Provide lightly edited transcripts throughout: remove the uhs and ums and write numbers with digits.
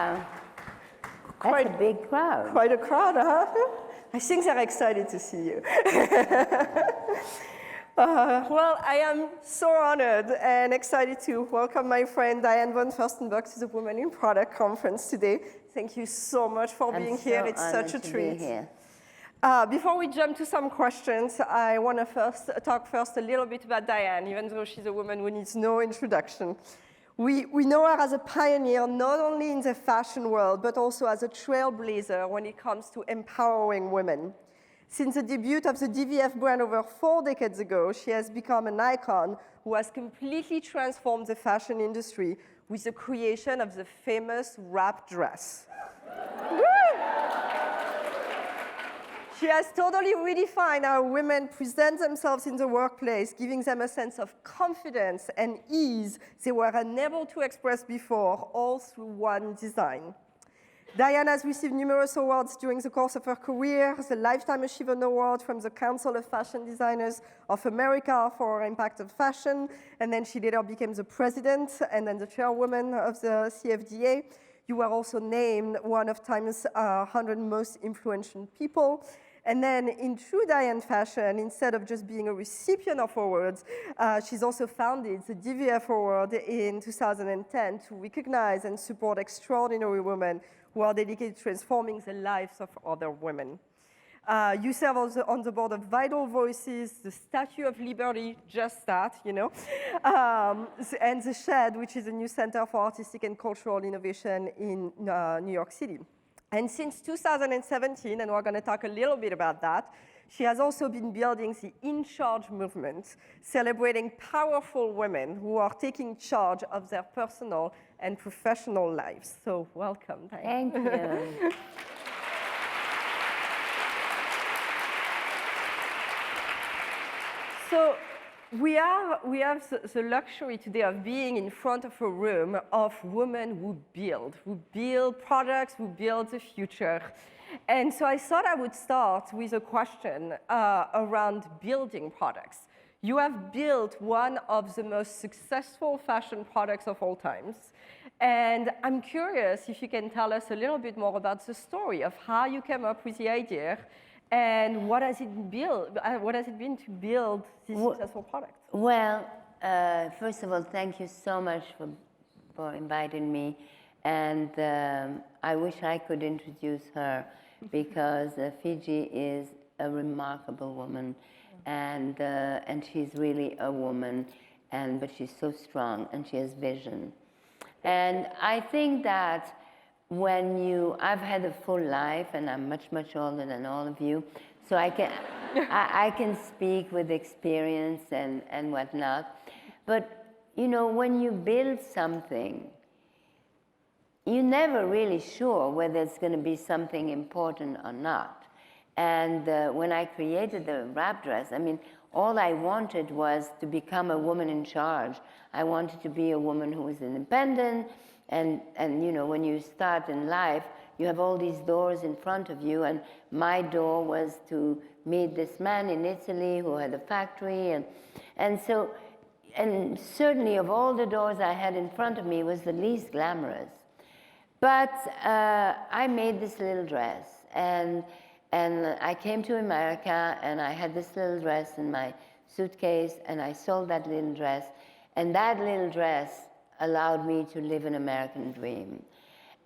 Wow. That's a big crowd. Quite a crowd, huh? I think they're excited to see you. Well, I am so honored and excited to welcome my friend Diane Von Furstenberg to the Women in Product Conference today. Thank you so much for being here. It's such a treat. Before we jump to some questions, I want to talk a little bit about Diane, even though she's a woman who needs no introduction. We know her as a pioneer, not only in the fashion world, but also as a trailblazer when it comes to empowering women. Since the debut of the DVF brand over 4 decades ago, she has become an icon who has completely transformed the fashion industry with the creation of the famous wrap dress. She has totally redefined how women present themselves in the workplace, giving them a sense of confidence and ease they were unable to express before, all through one design. Diane has received numerous awards during the course of her career, the Lifetime Achievement Award from the Council of Fashion Designers of America for her impact on fashion, and then she later became the president and then the chairwoman of the CFDA. You were also named one of Time's 100 most influential people. And then in true Diane fashion, instead of just being a recipient of awards, she's also founded the DVF Award in 2010 to recognize and support extraordinary women who are dedicated to transforming the lives of other women. You serve also on the board of Vital Voices, the Statue of Liberty, just that, you know, and The Shed, which is a new center for artistic and cultural innovation in New York City. And since 2017, and we're going to talk a little bit about that, she has also been building the In Charge movement, celebrating powerful women who are taking charge of their personal and professional lives. So welcome, Diane. Thank you. So we have the luxury today of being in front of a room of women who build products, who build the future. And so I thought I would start with a question around building products. You have built one of the most successful fashion products of all times. And I'm curious if you can tell us a little bit more about the story of how you came up with the idea and what has it been to build this successful product? Well, first of all, thank you so much for inviting me. And I wish I could introduce her because Fidji is a remarkable woman. And she's really a woman, but she's so strong and she has vision. And I think that I've had a full life, and I'm much, much older than all of you, so I can speak with experience and whatnot. But, you know, when you build something, you're never really sure whether it's going to be something important or not. And when I created the wrap dress, I mean, all I wanted was to become a woman in charge. I wanted to be a woman who was independent. And you know, when you start in life, you have all these doors in front of you. And my door was to meet this man in Italy who had a factory. And certainly of all the doors I had in front of me was the least glamorous. But I made this little dress. And I came to America, and I had this little dress in my suitcase, and I sold that little dress. And that little dress allowed me to live an American dream.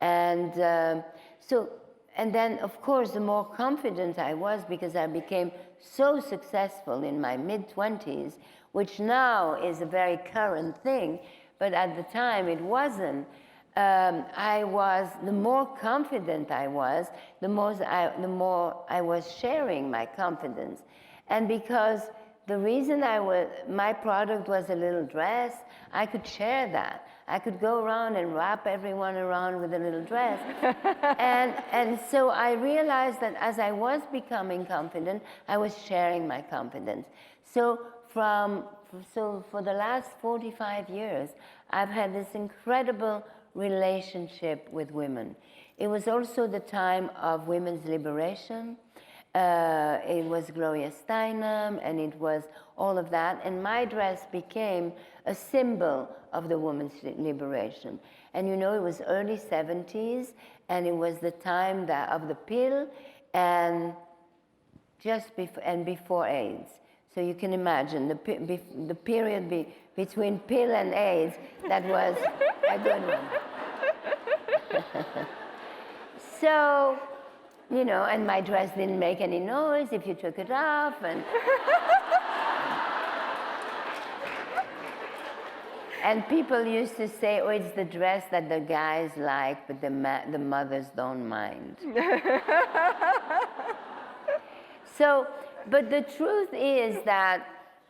And then, of course, the more confident I was, because I became so successful in my mid-20s, which now is a very current thing, but at the time it wasn't. The more confident I was, the more I was sharing my confidence. And because the reason my product was a little dress, I could share that. I could go around and wrap everyone around with a little dress. and so I realized that as I was becoming confident, I was sharing my confidence. So for the last 45 years, I've had this incredible relationship with women. It was also the time of women's liberation. It was Gloria Steinem, and it was all of that. And my dress became a symbol of the women's liberation. And you know, it was early 70s, and it was the time of the pill, and before AIDS. So you can imagine the period between pill and AIDS, that was a good one. So, you know, and my dress didn't make any noise if you took it off, and people used to say, oh, it's the dress that the guys like, but the mothers don't mind. So, but the truth is that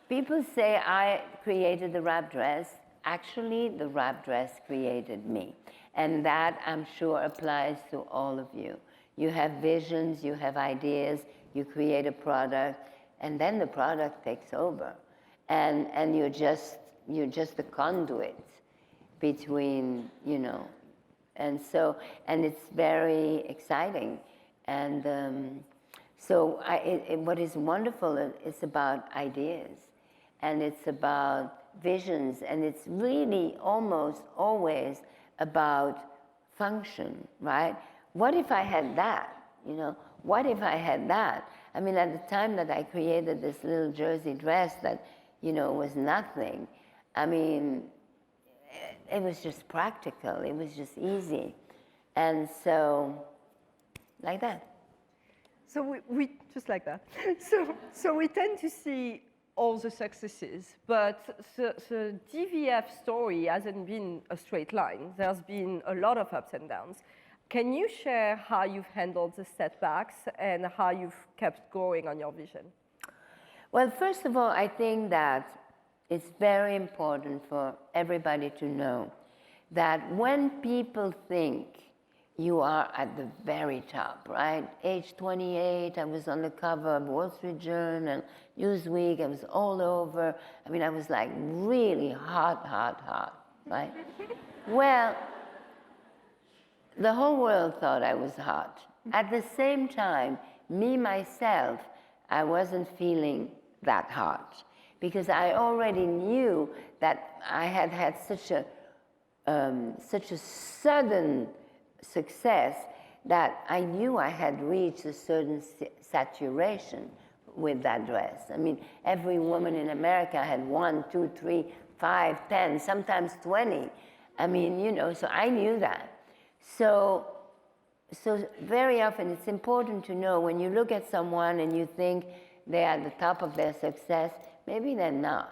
people say I created the wrap dress. Actually, the wrap dress created me. And that, I'm sure, applies to all of you. You have visions, you have ideas, you create a product, and then the product takes over. And you're just a conduit between, you know. And it's very exciting. And so what is wonderful is about ideas, and it's about visions, and it's really almost always about function, right? What if I had that, you know? What if I had that? I mean, at the time that I created this little jersey dress that, you know, was nothing, I mean, it was just practical, it was just easy. And so, like that. So we just like that. So we tend to see all the successes, but the DVF story hasn't been a straight line. There's been a lot of ups and downs. Can you share how you've handled the setbacks and how you've kept going on your vision? Well, first of all, I think that it's very important for everybody to know that when people think you are at the very top, right? Age 28, I was on the cover of Wall Street Journal, Newsweek, I was all over. I mean, I was like really hot, right? Well, the whole world thought I was hot. At the same time, me, myself, I wasn't feeling that hot because I already knew that I had had such a sudden success that I knew I had reached a certain saturation with that dress. I mean, every woman in America had 1, 2, 3, 5, 10, sometimes 20. I mean, you know, so I knew that. So very often it's important to know when you look at someone and you think they're at the top of their success, maybe they're not.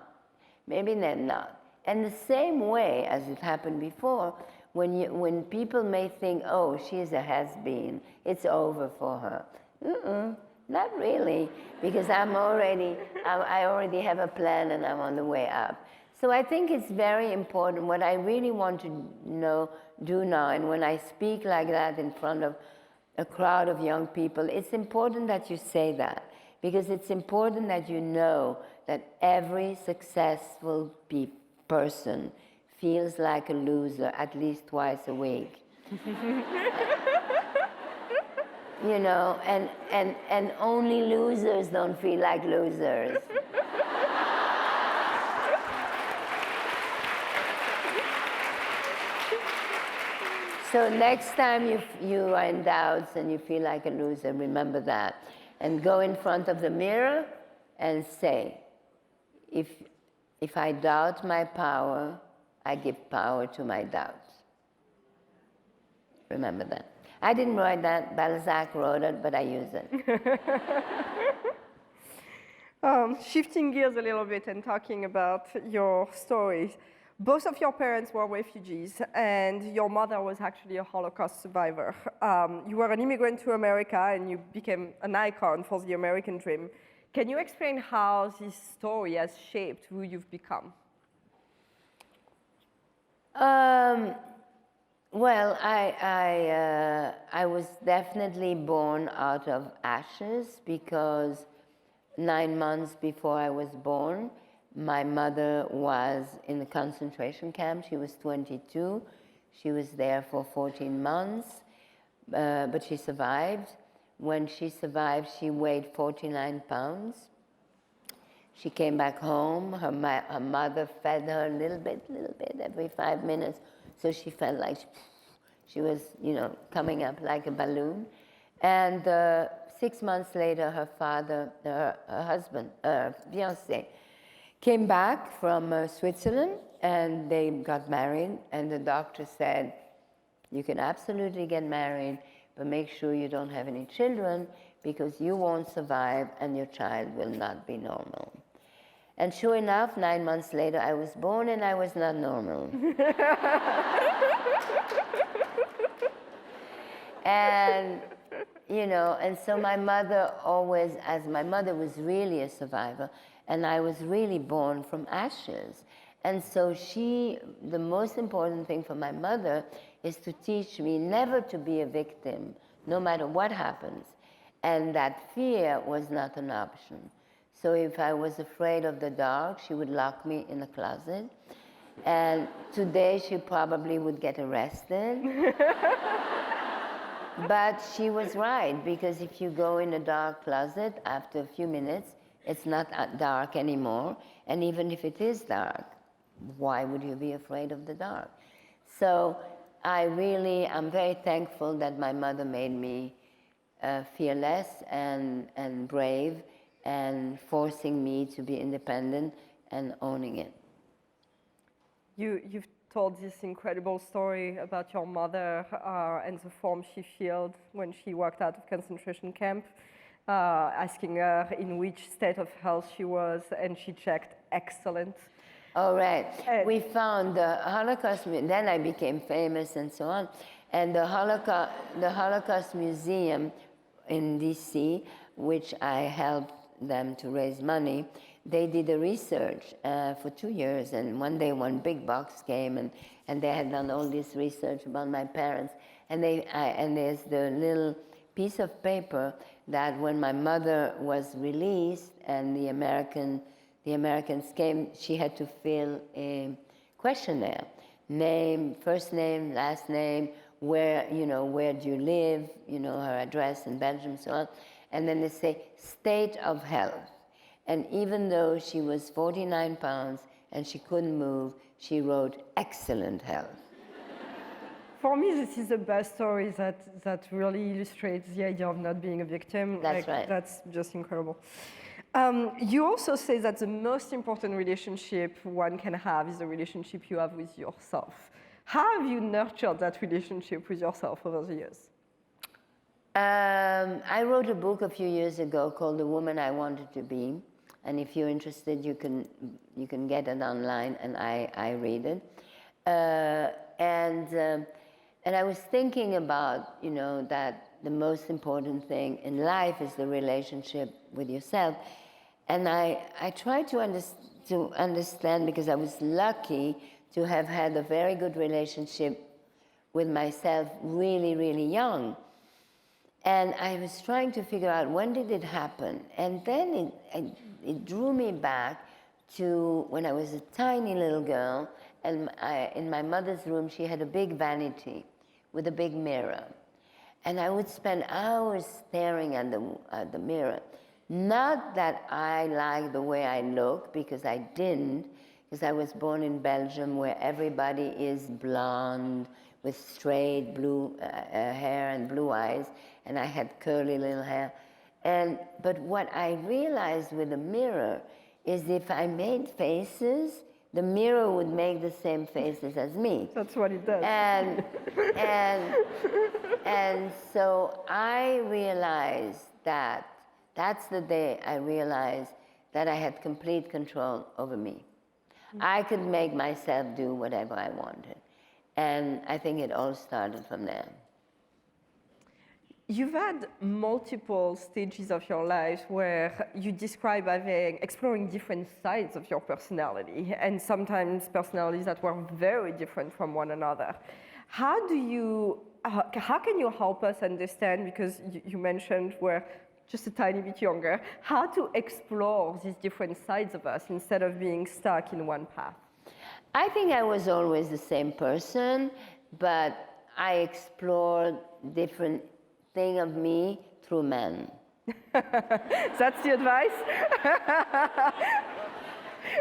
Maybe they're not. And the same way as it happened before, when people may think, oh, she's a has-been, it's over for her. Not really, because I already have a plan and I'm on the way up. So I think it's very important. What I really want to do now, and when I speak like that in front of a crowd of young people, it's important that you say that, because it's important that you know that every successful person feels like a loser at least twice a week. You know, and only losers don't feel like losers. So next time you are in doubts and you feel like a loser, remember that. And go in front of the mirror and say, if I doubt my power, I give power to my doubts. Remember that. I didn't write that, Balzac wrote it, but I use it. Shifting gears a little bit and talking about your stories. Both of your parents were refugees, and your mother was actually a Holocaust survivor. You were an immigrant to America, and you became an icon for the American dream. Can you explain how this story has shaped who you've become? Well, I was definitely born out of ashes, because 9 months before I was born, my mother was in the concentration camp. She was 22. She was there for 14 months, but she survived. when she survived, she weighed 49 pounds. She came back home. Her mother fed her a little bit every 5 minutes. So she felt like she was, coming up like a balloon. And 6 months later, her father, her husband, fiancé, came back from Switzerland, and they got married. And the doctor said, you can absolutely get married, but make sure you don't have any children, because you won't survive and your child will not be normal. And sure enough, 9 months later, I was born and I was not normal. And, and so my mother always, as my mother was really a survivor, and I was really born from ashes. And so the most important thing for my mother is to teach me never to be a victim, no matter what happens. And that fear was not an option. So if I was afraid of the dark, she would lock me in a closet. And today she probably would get arrested. But she was right, because if you go in a dark closet, after a few minutes, it's not dark anymore. And even if it is dark, why would you be afraid of the dark? So I'm very thankful that my mother made me fearless and brave, and forcing me to be independent and owning it. You've told this incredible story about your mother and the form she filled when she walked out of concentration camp, asking her in which state of health she was, and she checked excellent. Oh, right. We found the Holocaust, then I became famous and so on, and the Holocaust Museum in DC, which I helped them to raise money, they did a research for 2 years, and one day one big box came, and they had done all this research about my parents, and there's the little piece of paper that when my mother was released and the Americans came, she had to fill a questionnaire. Name, first name, last name, where do you live, her address in Belgium, so on. And then they say, state of health. And even though she was 49 pounds and she couldn't move, she wrote excellent health. For me, this is the best story that really illustrates the idea of not being a victim. That's right. That's just incredible. You also say that the most important relationship one can have is the relationship you have with yourself. How have you nurtured that relationship with yourself over the years? I wrote a book a few years ago called The Woman I Wanted to Be. And if you're interested, you can get it online, and I read it. And I was thinking about, that the most important thing in life is the relationship with yourself. And I tried to understand, because I was lucky to have had a very good relationship with myself really, really young. And I was trying to figure out, when did it happen? And then it drew me back to when I was a tiny little girl, and in my mother's room, she had a big vanity with a big mirror. And I would spend hours staring at the mirror. Not that I liked the way I looked, because I didn't, because I was born in Belgium, where everybody is blonde with straight blue hair and blue eyes, and I had curly little hair. But what I realized with the mirror is if I made faces, the mirror would make the same faces as me. That's what it does. And so I realized that's the day I realized that I had complete control over me. I could make myself do whatever I wanted. And I think it all started from there. You've had multiple stages of your life where you describe exploring different sides of your personality, and sometimes personalities that were very different from one another. How can you help us understand, because you mentioned we're just a tiny bit younger, how to explore these different sides of us instead of being stuck in one path? I think I was always the same person, but I explored different thing of me through men. That's the advice?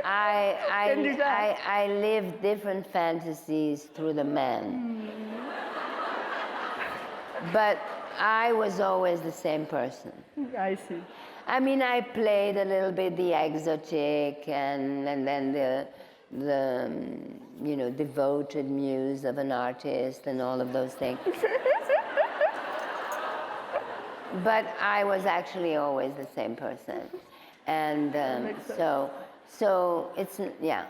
Can do that. I live different fantasies through the men. But I was always the same person. I see. I mean, I played a little bit the exotic and then the you know, devoted muse of an artist and all of those things. But I was actually always the same person. And so it's, yeah.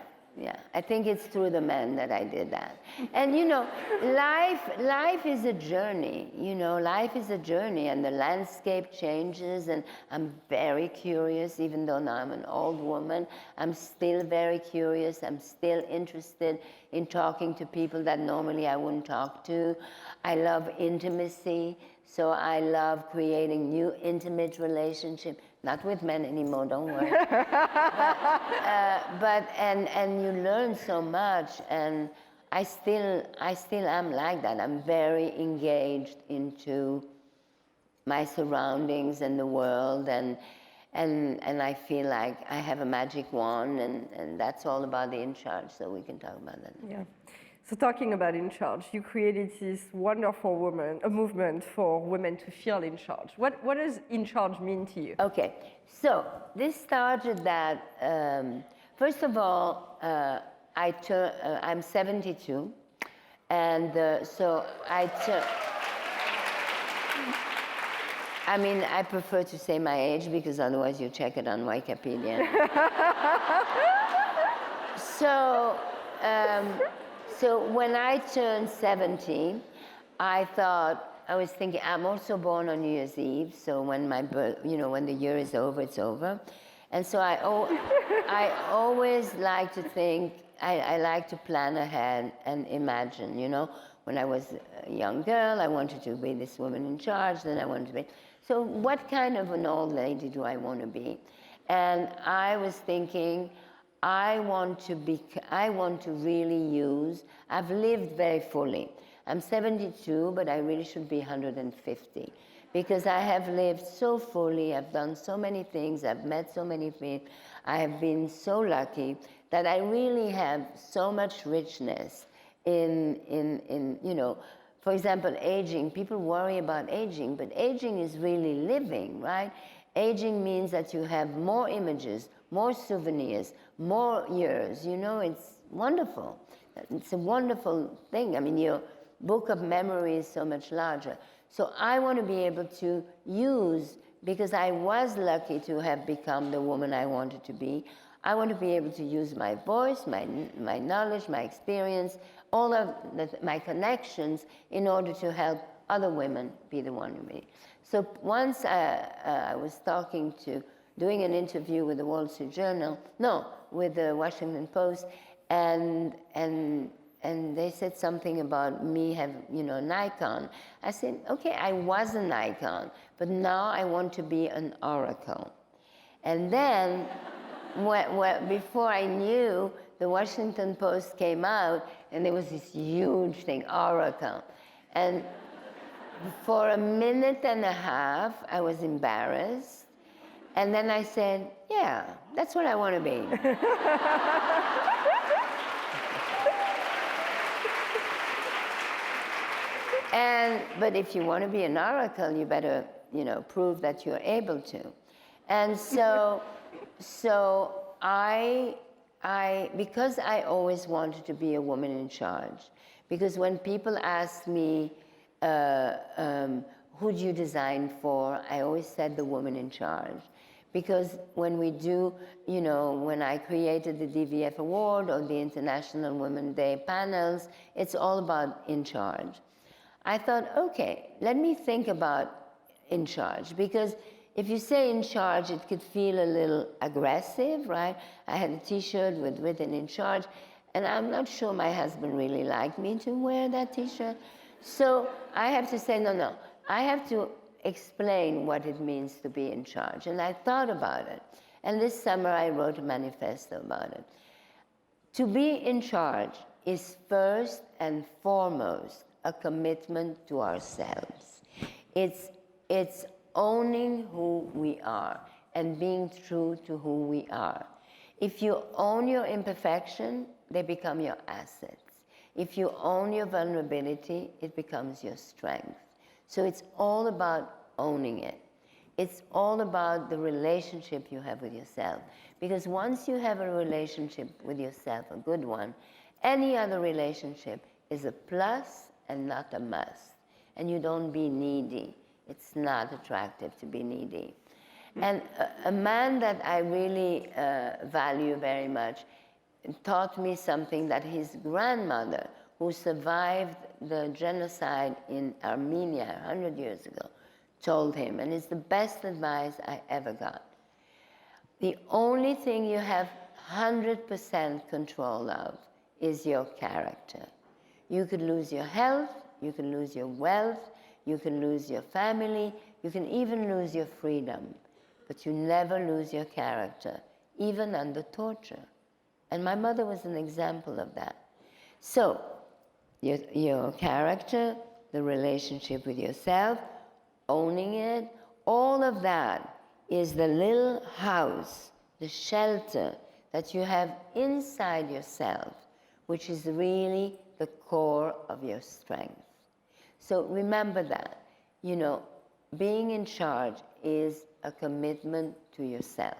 I think it's through the men that I did that. And you know, life is a journey, you know, life is a journey and the landscape changes and I'm very curious, even though now I'm an old woman, I'm still very curious, I'm still interested in talking to people that normally I wouldn't talk to. I love intimacy, so I love creating new intimate relationships. Not with men anymore, don't worry. And you learn so much, and I still am like that. I'm very engaged into my surroundings and the world, and I feel like I have a magic wand, and that's all about the In Charge, so we can talk about that. Yeah. So talking about In Charge, you created this wonderful movement for women to feel in charge. What does In Charge mean to you? Okay, so this started that, first of all, I'm 72, and so I mean, I prefer to say my age because otherwise you check it on Wikipedia. So when I turned 70, I was thinking, I'm also born on New Year's Eve, so when my birth, you know, when the year is over, it's over. And so I always like to think, I like to plan ahead and imagine, you know. When I was a young girl, I wanted to be this woman in charge, then I wanted to be, so what kind of an old lady do I want to be? And I was thinking, I want to really use, I've lived very fully. I'm 72, but I really should be 150 because I have lived so fully, I've done so many things, I've met so many people, I have been so lucky that I really have so much richness in you know, for example, aging. People worry about aging, but aging is really living, right? Aging means that you have more images, more souvenirs, more years, you know, it's wonderful. It's a wonderful thing. I mean, your book of memory is so much larger. So I want to be able to use, because I was lucky to have become the woman I wanted to be, I want to be able to use my voice, my knowledge, my experience, all of my connections in order to help other women be the one to be. So once I was doing an interview with the Wall Street Journal, with the Washington Post, and they said something about me having, you know, an icon. I said, okay, I was an icon, but now I want to be an oracle. And then, before I knew, the Washington Post came out, and there was this huge thing, oracle. And for a minute and a half, I was embarrassed. And then I said, yeah, that's what I want to be. But if you want to be an oracle, you better, you know, prove that you're able to. And so because I always wanted to be a woman in charge, because when people ask me, who do you design for? I always said the woman in charge. Because when we do, you know, when I created the DVF Award or the International Women's Day panels, it's all about in charge. I thought, okay, let me think about in charge, because if you say in charge, it could feel a little aggressive, right? I had a T-shirt with written in charge, and I'm not sure my husband really liked me to wear that T-shirt. So I have to say, no, I have to explain what it means to be in charge. And I thought about it. And this summer I wrote a manifesto about it. To be in charge is first and foremost a commitment to ourselves. It's It's owning who we are and being true to who we are. If you own your imperfection, they become your assets. If you own your vulnerability, it becomes your strength. So it's all about owning it. It's all about the relationship you have with yourself. Because once you have a relationship with yourself, a good one, any other relationship is a plus and not a must. And you don't be needy. It's not attractive to be needy. And a man that I really value very much taught me something that his grandmother, who survived the genocide in Armenia 100 years ago, told him, and it's the best advice I ever got. The only thing you have 100% control of is your character. You could lose your health, you can lose your wealth, you can lose your family, you can even lose your freedom, but you never lose your character, even under torture. And my mother was an example of that. So, your character, the relationship with yourself, owning it, all of that is the little house, the shelter that you have inside yourself, which is really the core of your strength. So remember that, you know, being in charge is a commitment to yourself.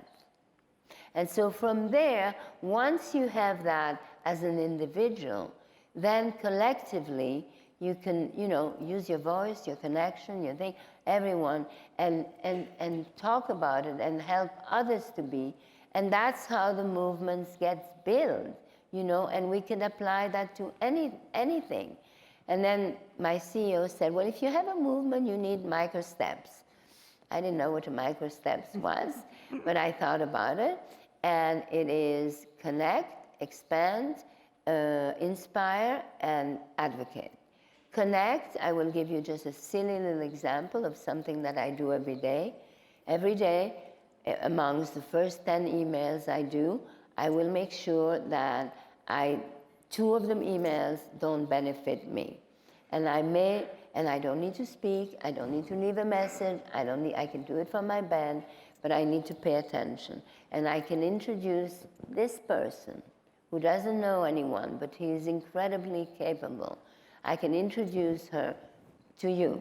And so from there, once you have that as an individual, then collectively you can, you know, use your voice, your connection, your thing, everyone, and talk about it and help others to be. And that's how the movements get built, you know, and we can apply that to anything. And then my CEO said, well, if you have a movement, you need micro steps. I didn't know what a micro steps was, but I thought about it. And it is connect, expand, inspire, and advocate. Connect, I will give you just a silly little example of something that I do every day. Every day, amongst the first 10 emails I do, I will make sure that 2 of them emails don't benefit me. And I don't need to speak, I don't need to leave a message, I can do it from my bed, but I need to pay attention. And I can introduce this person who doesn't know anyone, but he is incredibly capable. I can introduce her to you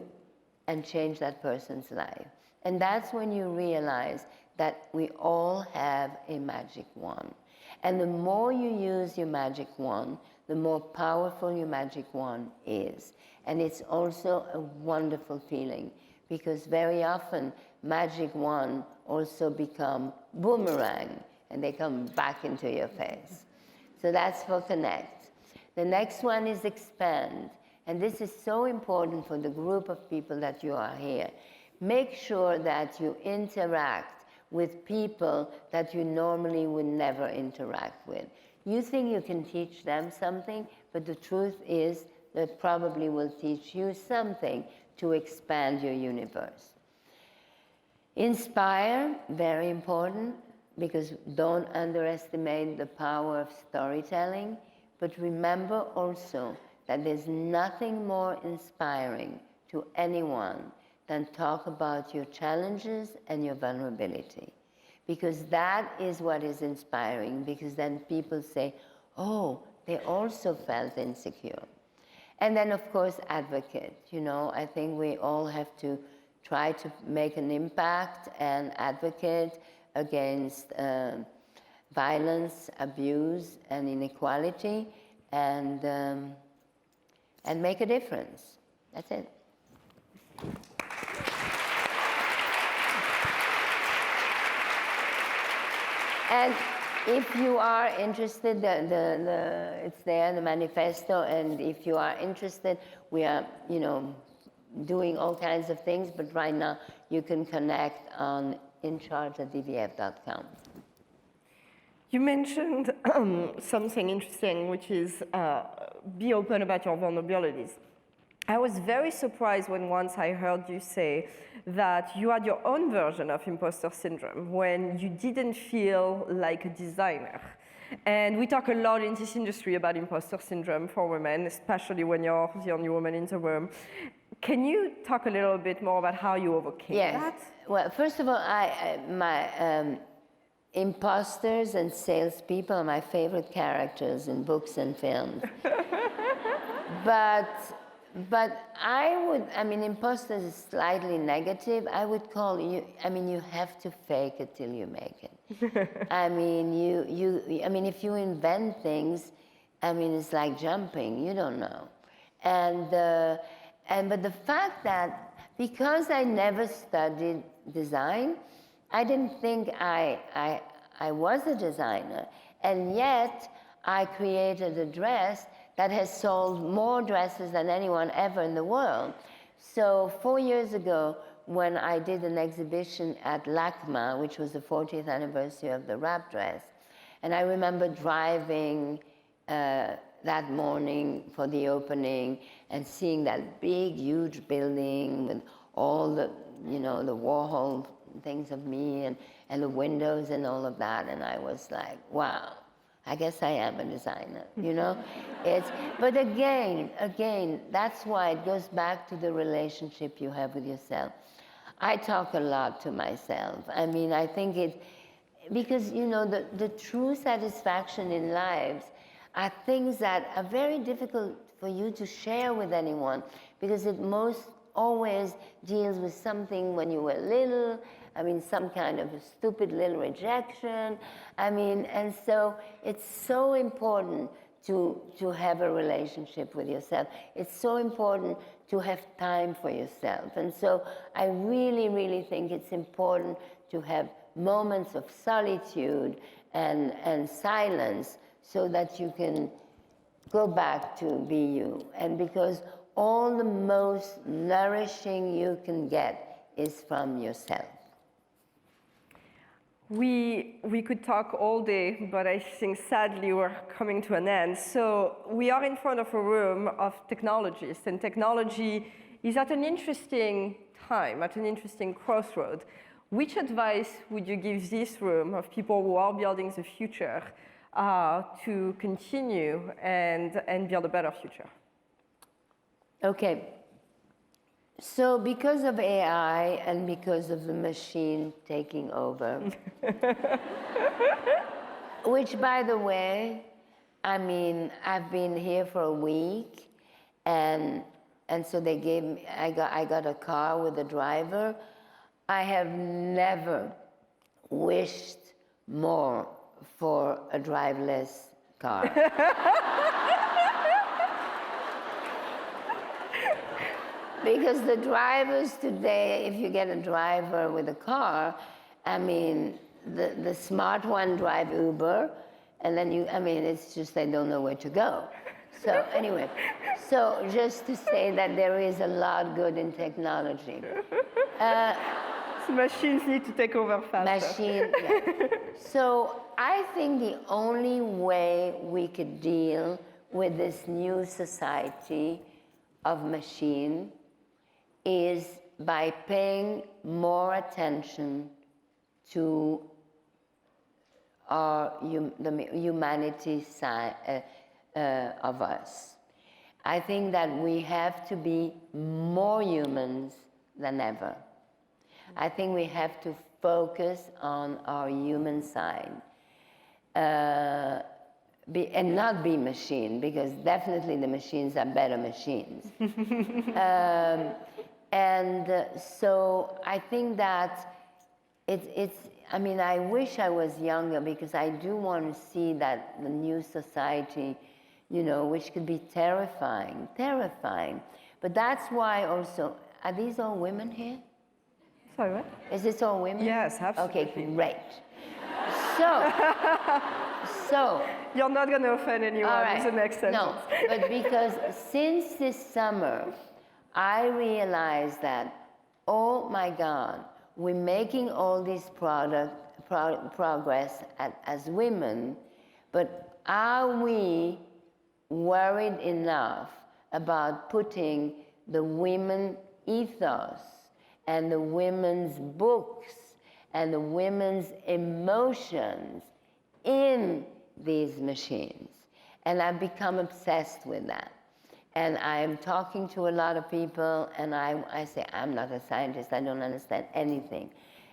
and change that person's life. And that's when you realize that we all have a magic wand. And the more you use your magic wand, the more powerful your magic wand is. And it's also a wonderful feeling, because very often magic wand also become boomerang, and they come back into your face. So that's for connect. The next one is expand. And this is so important for the group of people that you are here. Make sure that you interact with people that you normally would never interact with. You think you can teach them something, but the truth is that probably will teach you something to expand your universe. Inspire, very important, because don't underestimate the power of storytelling, but remember also that there's nothing more inspiring to anyone than talk about your challenges and your vulnerability. Because that is what is inspiring, because then people say, oh, they also felt insecure. And then, of course, advocate. You know, I think we all have to try to make an impact and advocate against violence, abuse, and inequality, and make a difference. That's it. And if you are interested, it's there, the manifesto, and if you are interested, we are, you know, doing all kinds of things, but right now you can connect on incharge@dvf.com. You mentioned something interesting, which is be open about your vulnerabilities. I was very surprised when once I heard you say that you had your own version of imposter syndrome when you didn't feel like a designer. And we talk a lot in this industry about imposter syndrome for women, especially when you're the only woman in the room. Can you talk a little bit more about how you overcame that? Well, first of all, my imposters and salespeople are my favorite characters in books and films. But I mean, imposters is slightly negative. I would call you, I mean, you have to fake it till you make it. I mean, I mean, if you invent things, I mean, it's like jumping, you don't know. But the fact that because I never studied design, I didn't think I was a designer, and yet I created a dress that has sold more dresses than anyone ever in the world. So 4 years ago, when I did an exhibition at LACMA, which was the 40th anniversary of the wrap dress, and I remember driving that morning for the opening and seeing that big, huge building with all the, you know, the Warhol things of me and the windows and all of that, and I was like, wow, I guess I am a designer, you know? But again, that's why it goes back to the relationship you have with yourself. I talk a lot to myself. I mean, I think because, you know, the true satisfaction in lives are things that are very difficult for you to share with anyone, because it most always deals with something when you were little. I mean, some kind of a stupid little rejection. I mean, and so it's so important to have a relationship with yourself. It's so important to have time for yourself. And so I really, really think it's important to have moments of solitude and silence so that you can go back to be you. And because all the most nourishing you can get is from yourself. We could talk all day, but I think sadly we're coming to an end. So we are in front of a room of technologists, and technology is at an interesting time, at an interesting crossroad. Which advice would you give this room of people who are building the future to continue and build a better future? Okay. So because of AI and because of the machine taking over, which, by the way, I mean, I've been here for a week, and so they gave me, I got a car with a driver. I have never wished more for a driverless car. Because the drivers today, if you get a driver with a car, I mean, the smart one drive Uber, and then I mean, it's just they don't know where to go. So anyway, so just to say that there is a lot good in technology. Machines need to take over faster. Yeah. So I think the only way we could deal with this new society of machine is by paying more attention to the humanity side of us. I think that we have to be more humans than ever. I think we have to focus on our human side and not be machine, because definitely the machines are better machines. So I think that I mean, I wish I was younger, because I do want to see that the new society, you know, which could be terrifying. But that's why also, are these all women here? Sorry, what? Is this all women? Yes, absolutely. Okay, great. So you're not going to offend anyone with the next sentence. No, but because since this summer, I realized that, oh my God, we're making all this progress as women, but are we worried enough about putting the women ethos and the women's books and the women's emotions in these machines? And I've become obsessed with that. And I'm talking to a lot of people, and I say, I'm not a scientist, I don't understand anything,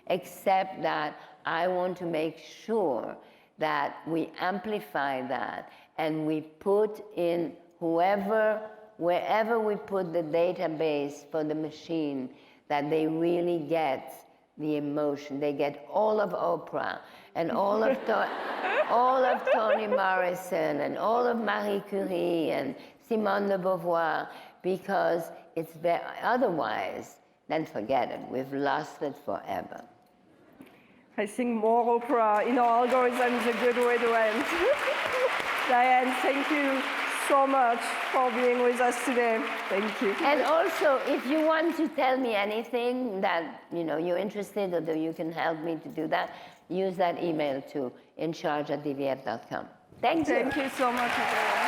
except that I want to make sure that we amplify that, and we put in wherever we put the database for the machine, that they really get the emotion. They get all of Oprah, and all of Toni Morrison, and all of Marie Curie, and Simone de Beauvoir, because it's otherwise, then forget it. We've lost it forever. I think more Oprah in our algorithm is a good way to end. Diane, thank you so much for being with us today. Thank you. And also, if you want to tell me anything that you're interested, or that you can help me to do that, use that email to incharge@dvf.com. Thank you. Thank you so much, everyone.